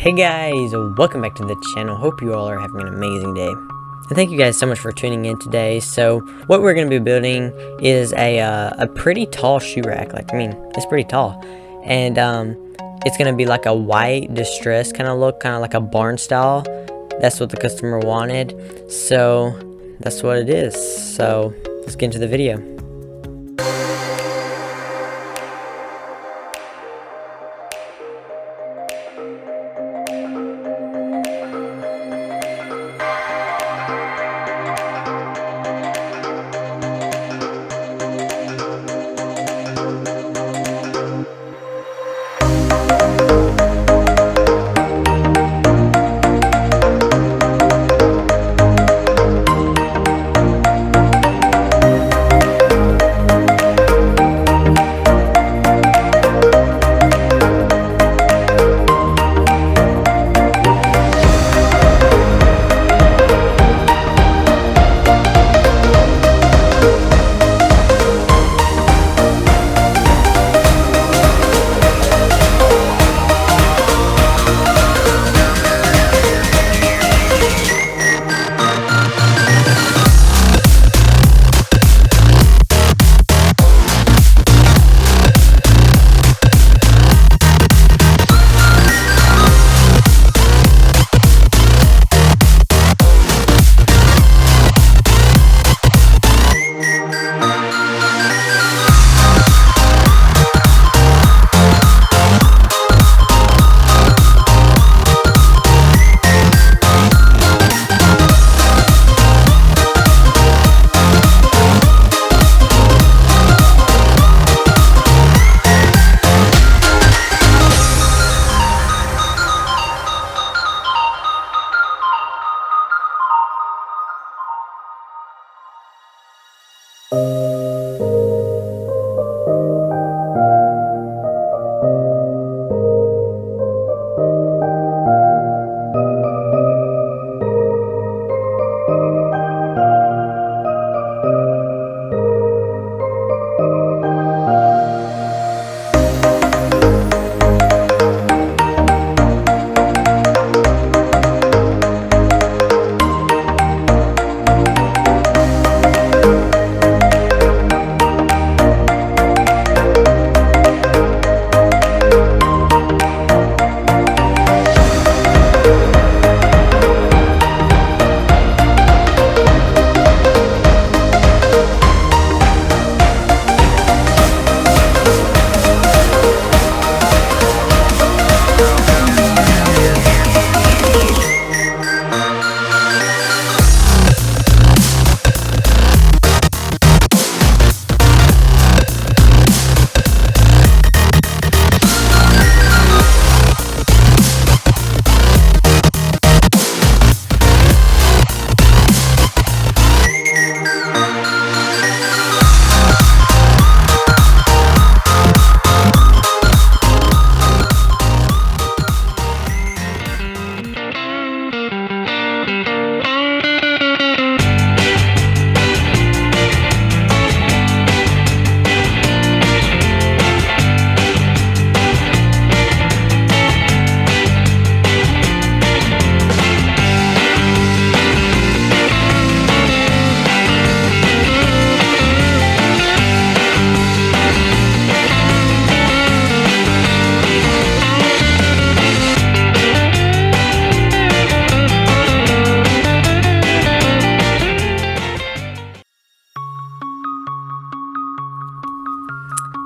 Hey guys, welcome back to the channel. Hope you all are having an amazing day. And thank you guys so much for tuning in today. So what we're going to be building is a pretty tall shoe rack. It's pretty tall. And it's going to be like a white distressed kind of look, kind of like a barn style. That's what the customer wanted. So that's what it is. So let's get into the video.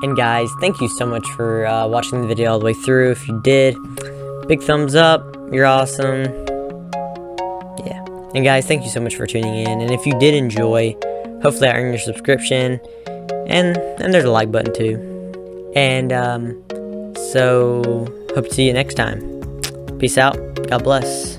And guys, thank you so much for watching the video all the way through. If you did, big thumbs up. You're awesome. Yeah. And guys, thank you so much for tuning in. And if you did enjoy, hopefully I earned your subscription. And there's a like button too. And so hope to see you next time. Peace out. God bless.